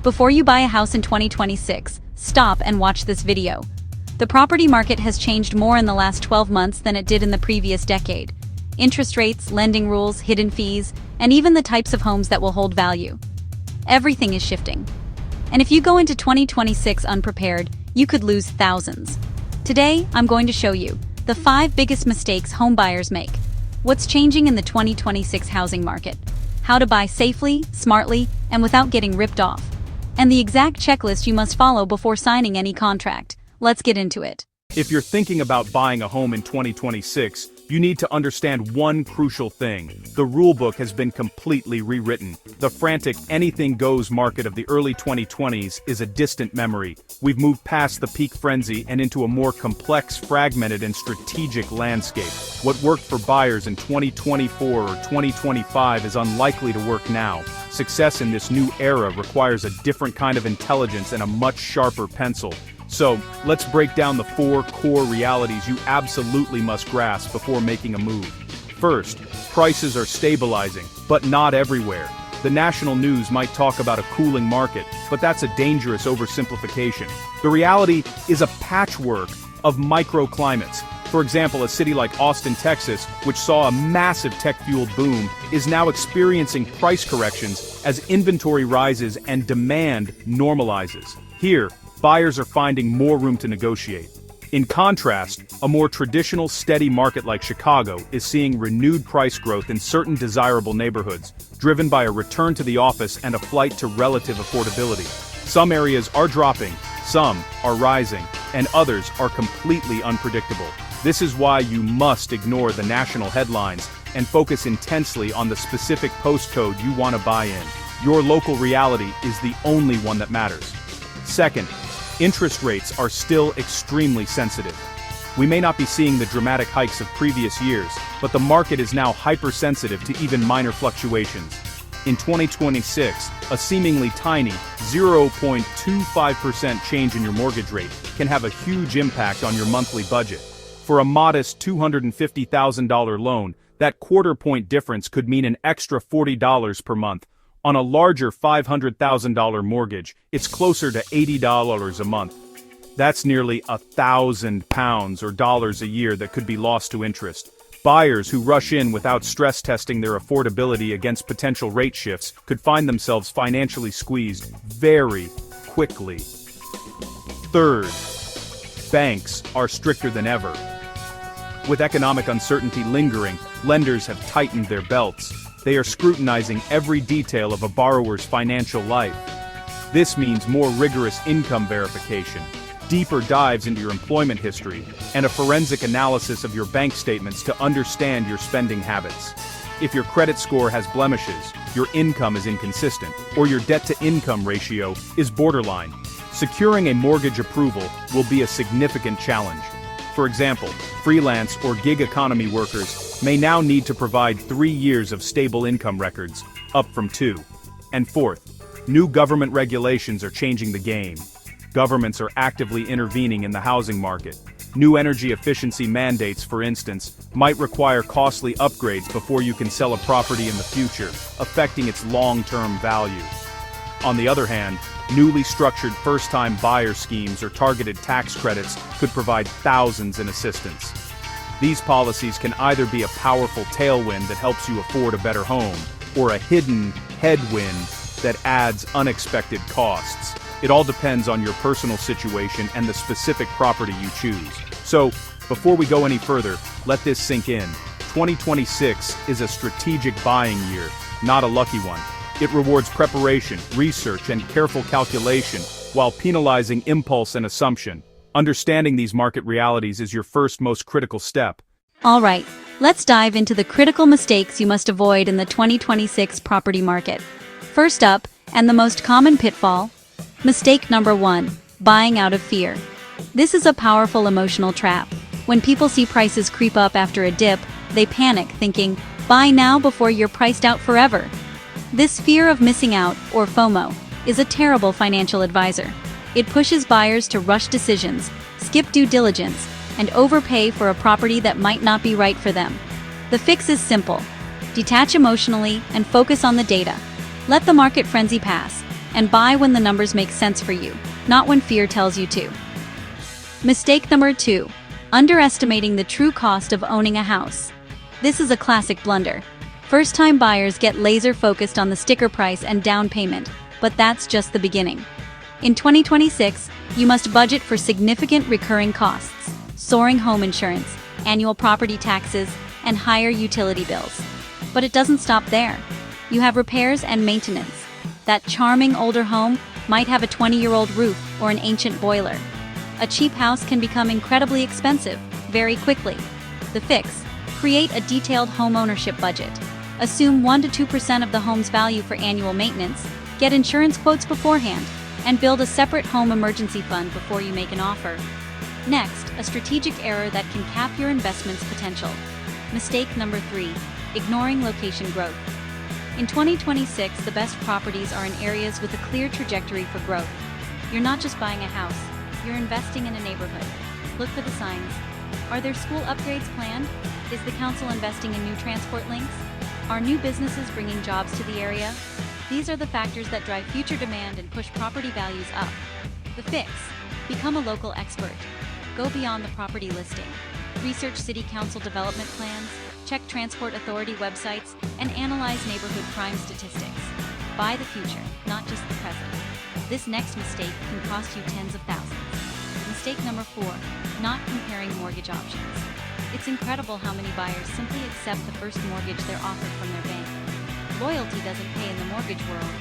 Before you buy a house in 2026, stop and watch this video. The property market has changed more in the last 12 months than it did in the previous decade. Interest rates, lending rules, hidden fees, and even the types of homes that will hold value. Everything is shifting. And if you go into 2026 unprepared, you could lose thousands. Today, I'm going to show you the 5 biggest mistakes home buyers make, what's changing in the 2026 housing market, how to buy safely, smartly, and without getting ripped off, and the exact checklist you must follow before signing any contract. Let's get into it. If you're thinking about buying a home in 2026, you need to understand one crucial thing. The rulebook has been completely rewritten. The frantic anything-goes market of the early 2020s is a distant memory. We've moved past the peak frenzy and into a more complex, fragmented, and strategic landscape. What worked for buyers in 2024 or 2025 is unlikely to work now. Success in this new era requires a different kind of intelligence and a much sharper pencil. So, let's break down the 4 core realities you absolutely must grasp before making a move. First, prices are stabilizing, but not everywhere. The national news might talk about a cooling market, but that's a dangerous oversimplification. The reality is a patchwork of microclimates. For example, a city like Austin, Texas, which saw a massive tech-fueled boom, is now experiencing price corrections as inventory rises and demand normalizes. Here, buyers are finding more room to negotiate. In contrast, a more traditional, steady market like Chicago is seeing renewed price growth in certain desirable neighborhoods, driven by a return to the office and a flight to relative affordability. Some areas are dropping, some are rising, and others are completely unpredictable. This is why you must ignore the national headlines and focus intensely on the specific postcode you want to buy in. Your local reality is the only one that matters. Second, interest rates are still extremely sensitive. We may not be seeing the dramatic hikes of previous years, but the market is now hypersensitive to even minor fluctuations. In 2026, a seemingly tiny 0.25% change in your mortgage rate can have a huge impact on your monthly budget. For a modest $250,000 loan, that quarter-point difference could mean an extra $40 per month. On a larger $500,000 mortgage, it's closer to $80 a month. That's nearly £1,000 or dollars a year that could be lost to interest. Buyers who rush in without stress testing their affordability against potential rate shifts could find themselves financially squeezed very quickly. Third, banks are stricter than ever. With economic uncertainty lingering, lenders have tightened their belts. They are scrutinizing every detail of a borrower's financial life. This means more rigorous income verification, deeper dives into your employment history, and a forensic analysis of your bank statements to understand your spending habits. If your credit score has blemishes, your income is inconsistent, or your debt-to-income ratio is borderline, securing a mortgage approval will be a significant challenge. For example, freelance or gig economy workers may now need to provide 3 years of stable income records, up from 2. And fourth, new government regulations are changing the game. Governments are actively intervening in the housing market. New energy efficiency mandates, for instance, might require costly upgrades before you can sell a property in the future, affecting its long-term value. On the other hand, newly structured first-time buyer schemes or targeted tax credits could provide thousands in assistance. These policies can either be a powerful tailwind that helps you afford a better home, or a hidden headwind that adds unexpected costs. It all depends on your personal situation and the specific property you choose. So, before we go any further, let this sink in. 2026 is a strategic buying year, not a lucky one. It rewards preparation, research, and careful calculation, while penalizing impulse and assumption. Understanding these market realities is your first most critical step. Alright, let's dive into the critical mistakes you must avoid in the 2026 property market. First up, and the most common pitfall, mistake number 1, buying out of fear. This is a powerful emotional trap. When people see prices creep up after a dip, they panic, thinking, buy now before you're priced out forever. This fear of missing out, or FOMO, is a terrible financial advisor. It pushes buyers to rush decisions, skip due diligence, and overpay for a property that might not be right for them. The fix is simple. Detach emotionally and focus on the data. Let the market frenzy pass. and buy when the numbers make sense for you, not when fear tells you to. Mistake number 2. Underestimating the true cost of owning a house. This is a classic blunder. First-time buyers get laser-focused on the sticker price and down payment, but that's just the beginning. In 2026, you must budget for significant recurring costs, soaring home insurance, annual property taxes, and higher utility bills. But it doesn't stop there. You have repairs and maintenance. That charming older home might have a 20-year-old roof or an ancient boiler. A cheap house can become incredibly expensive very quickly. The fix: create a detailed home ownership budget. Assume 1 to 2% of the home's value for annual maintenance, get insurance quotes beforehand, and build a separate home emergency fund before you make an offer. Next, a strategic error that can cap your investment's potential. Mistake number 3. Ignoring location growth. In 2026, the best properties are in areas with a clear trajectory for growth. You're not just buying a house, you're investing in a neighborhood. Look for the signs. Are there school upgrades planned? Is the council investing in new transport links? Are new businesses bringing jobs to the area? These are the factors that drive future demand and push property values up. The fix: become a local expert. Go beyond the property listing. Research city council development plans, check transport authority websites, and analyze neighborhood crime statistics. Buy the future, not just the present. This next mistake can cost you tens of thousands. Mistake number 4. Not comparing mortgage options. It's incredible how many buyers simply accept the first mortgage they're offered from their bank. Loyalty doesn't pay in the mortgage world.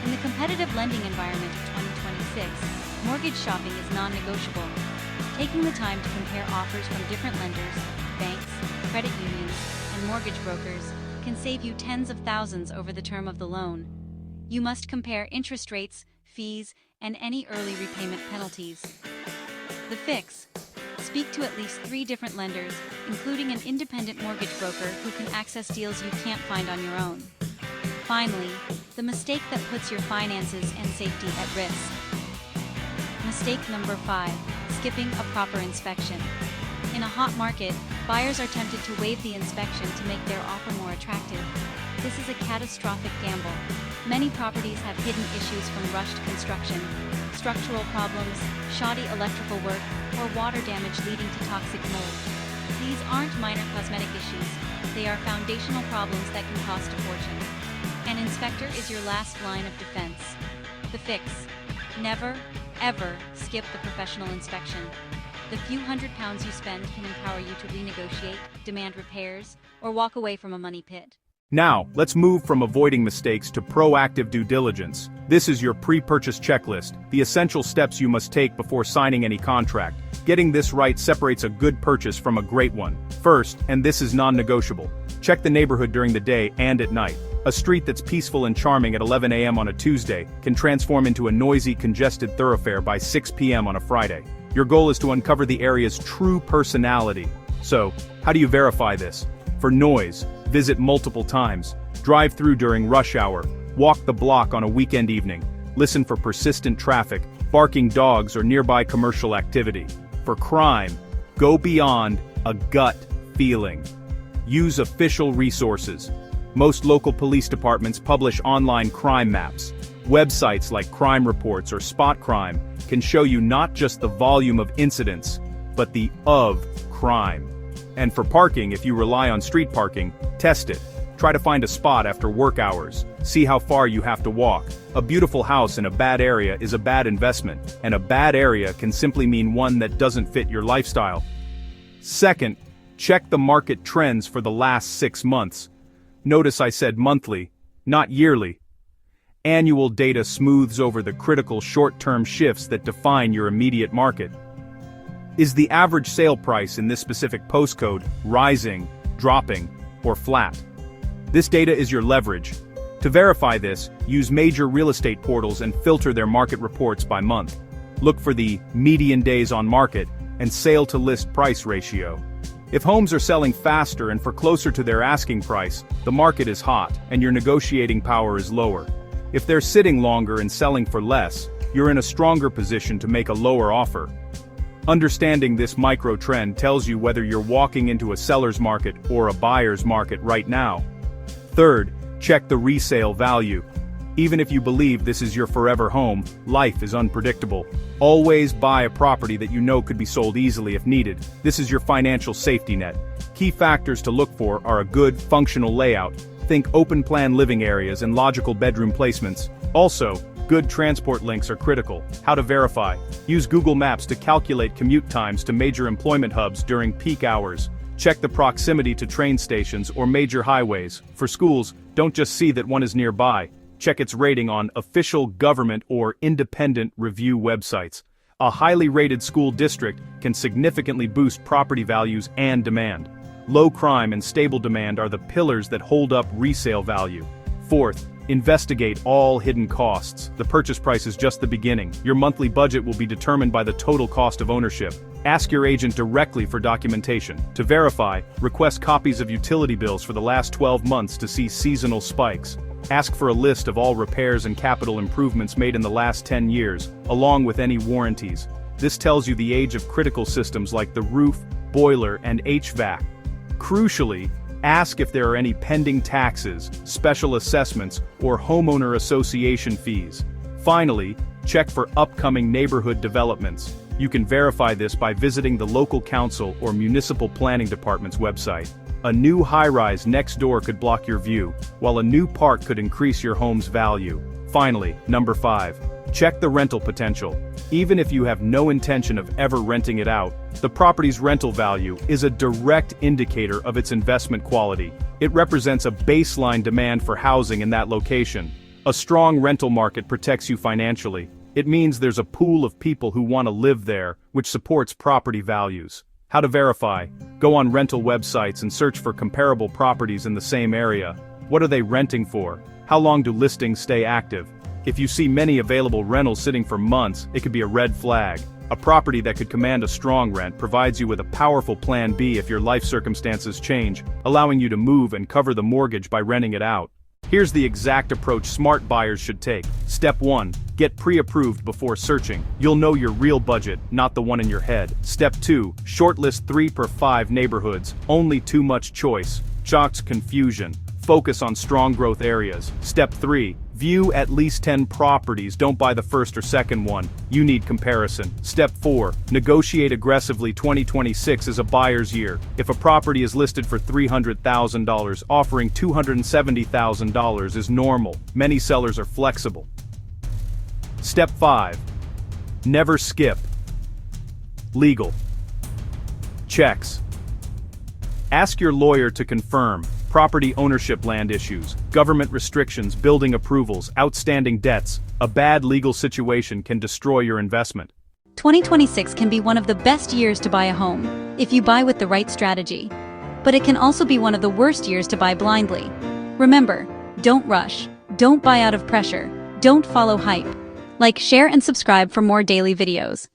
In the competitive lending environment of 2026, mortgage shopping is non-negotiable. Taking the time to compare offers from different lenders, banks, credit unions, and mortgage brokers can save you tens of thousands over the term of the loan. You must compare interest rates, fees, and any early repayment penalties. The fix: speak to at least 3 different lenders, including an independent mortgage broker who can access deals you can't find on your own. Finally, the mistake that puts your finances and safety at risk. Mistake number 5. Skipping a proper inspection. In a hot market, buyers are tempted to waive the inspection to make their offer more attractive. This is a catastrophic gamble. Many properties have hidden issues from rushed construction, structural problems, shoddy electrical work, or water damage leading to toxic mold. These aren't minor cosmetic issues. They are foundational problems that can cost a fortune. An inspector is your last line of defense. The fix: never, ever skip the professional inspection. The few £100s you spend can empower you to renegotiate, demand repairs, or walk away from a money pit. Now, let's move from avoiding mistakes to proactive due diligence. This is your pre-purchase checklist, the essential steps you must take before signing any contract. Getting this right separates a good purchase from a great one. First, and this is non-negotiable, check the neighborhood during the day and at night. A street that's peaceful and charming at 11 a.m. on a Tuesday can transform into a noisy, congested thoroughfare by 6 p.m. on a Friday. Your goal is to uncover the area's true personality. So, how do you verify this? For noise, visit multiple times, drive through during rush hour, walk the block on a weekend evening, listen for persistent traffic, barking dogs, or nearby commercial activity. For crime, go beyond a gut feeling. Use official resources. Most local police departments publish online crime maps. Websites like Crime Reports or Spot Crime can show you not just the volume of incidents, but the of crime. And for parking, if you rely on street parking, test it. Try to find a spot after work hours. See how far you have to walk. A beautiful house in a bad area is a bad investment, and a bad area can simply mean one that doesn't fit your lifestyle. Second, check the market trends for the last 6 months. Notice I said monthly, not yearly. Annual data smooths over the critical short-term shifts that define your immediate market. Is the average sale price in this specific postcode rising, dropping, or flat? This data is your leverage. To verify this, use major real estate portals and filter their market reports by month. Look for the median days on market and sale to list price ratio. If homes are selling faster and for closer to their asking price, the market is hot and your negotiating power is lower. If they're sitting longer and selling for less, you're in a stronger position to make a lower offer. Understanding this micro trend tells you whether you're walking into a seller's market or a buyer's market right now. Third, check the resale value. Even if you believe this is your forever home, life is unpredictable. Always buy a property that you know could be sold easily if needed. This is your financial safety net. Key factors to look for are a good, functional layout. Think open-plan living areas and logical bedroom placements. Also, good transport links are critical. How to verify. Use Google Maps to calculate commute times to major employment hubs during peak hours. Check the proximity to train stations or major highways. For schools, don't just see that one is nearby. Check its rating on official government or independent review websites. A highly rated school district can significantly boost property values and demand. Low crime and stable demand are the pillars that hold up resale value. Fourth, investigate all hidden costs. The purchase price is just the beginning. Your monthly budget will be determined by the total cost of ownership. Ask your agent directly for documentation. To verify, request copies of utility bills for the last 12 months to see seasonal spikes. Ask for a list of all repairs and capital improvements made in the last 10 years, along with any warranties. This tells you the age of critical systems like the roof, boiler, and HVAC. Crucially, ask if there are any pending taxes, special assessments, or homeowner association fees. Finally, check for upcoming neighborhood developments. You can verify this by visiting the local council or municipal planning department's website. A new high-rise next door could block your view, while a new park could increase your home's value. Finally, number 5. Check the rental potential. Even if you have no intention of ever renting it out, the property's rental value is a direct indicator of its investment quality. It represents a baseline demand for housing in that location. A strong rental market protects you financially. It means there's a pool of people who want to live there, which supports property values. How to verify? Go on rental websites and search for comparable properties in the same area. What are they renting for? How long do listings stay active? If you see many available rentals sitting for months, it could be a red flag. A property that could command a strong rent provides you with a powerful plan B if your life circumstances change, allowing you to move and cover the mortgage by renting it out. Here's the exact approach smart buyers should take. Step 1. Get pre-approved before searching. You'll know your real budget, not the one in your head. Step 2. Shortlist 3 per 5 neighborhoods. Only too much choice. Shocks confusion. Focus on strong growth areas. Step 3. View at least 10 properties, don't buy the first or second one. You need comparison. Step 4. Negotiate aggressively. 2026 is a buyer's year. If a property is listed for $300,000, offering $270,000 is normal. Many sellers are flexible. Step 5. Never skip. Legal. Checks. Ask your lawyer to confirm. Property ownership, land issues, government restrictions, building approvals, outstanding debts. A bad legal situation can destroy your investment. 2026 can be one of the best years to buy a home, if you buy with the right strategy. But it can also be one of the worst years to buy blindly. Remember, don't rush, don't buy out of pressure, don't follow hype. Like, share, and subscribe for more daily videos.